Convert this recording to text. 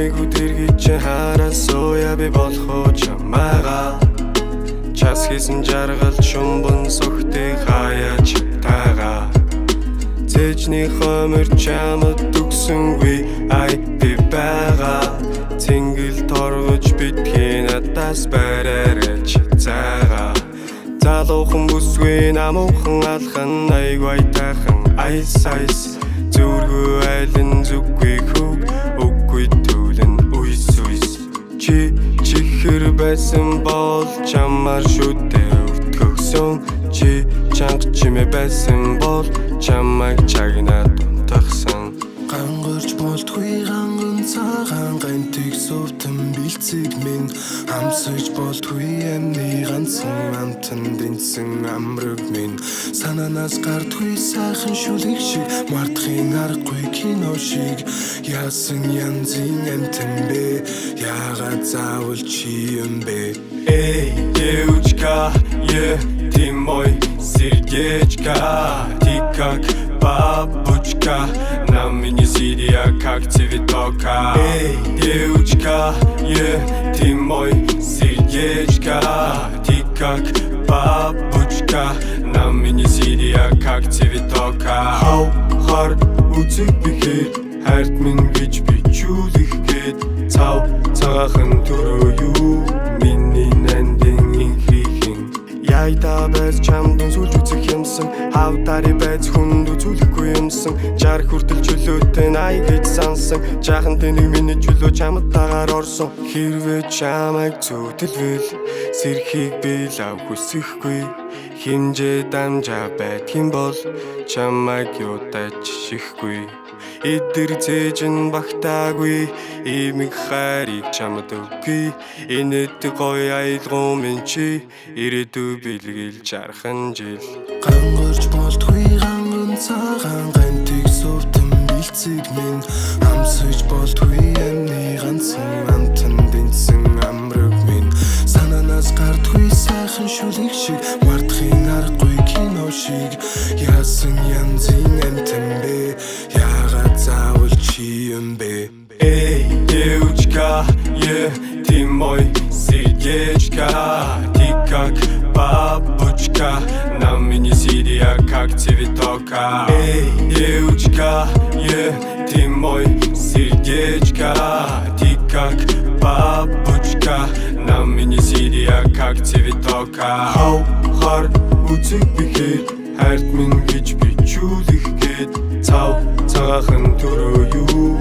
нэг өдөр гэж харасуя би болох чамайгаа час хийсэн жаргал шумбан сухтыг хаяач тагаа Зэжний хомор чамд төгсөнгүй ай би байгаа Тэнгил торгож битгий надаас бараарч цаага Залуухан бүсгүй намуухан алхан айгвай тайхан айс айс Зүргүү айлын зүггүй хүүг үггүй түлэн уйс уйс Чи чихэр байсан бол чамаар шүтээ өвтгөхсөн Чи чанга чимээ байсан бол чамайг чагнаад унтахсан Гангорч болтгүй ганган цагаан гантыг сувтан бэлцэг минь Амсаж болтгүй амны ганцхан амтан дэнсэн амраг минь Сананаас гардгүй сайхан шүлэг шиг мартахын аргагүй кино шиг Яасан янзын амтан бэ яагаад заавал чи юм бэ Эй, девочка, ты мой сердечко Ты как бабочка На мне сидя как цветок Эй, девочка, ты мой сердечко Ты как бабочка На мне сидя как цветок Хау хар үзэг бихэр Хайрт минь гэж бичүүлэх гээд Цав цагаахан төрөө юу Миний нандин инхрихийн Яйда байж чамдан сүлж үзэх юмсан Хавдари байж хүнд үзүүлэхгүй юмсан Жар хүртэл чөлөөтэй най гэж сансан Жаахан тэнийг миний чөлөө чамд дагаар орсон Хэрвээ чамайг зүтэлвэл Сэрхийг би лав хүсэхгүй Хинжээ дамжаа байдгийн бол Чамайг юутайч шихгүй Эдэр цэжин багтаагүй Имиг хайрыг чамд өггүй Энэд гой айлгуу минь чи Ирээдүй бэлгэл жархан жил Гангорч болтгүй ганган цагаан гантыг сувтан бэлцэг минь Амсаж болтгүй амны ганцхан амтан дэнсэн амраг минь Сананаас гардгүй сайхан шүлэг шиг мартахын аргагүй кино шиг Яасан янзын амтан бэ яагаад заавал чи юм бэ Эй, девочка, ты мой сердечко Ты как бабочка На мне сидя как цветок Эй, девочка, ты мой сердечко Ты как бабочка На мне сидя как цветок Хау хар үзэг бихэр Хайрт минь гэж бичүүлэх гээд Цав цагаахан төрөө юу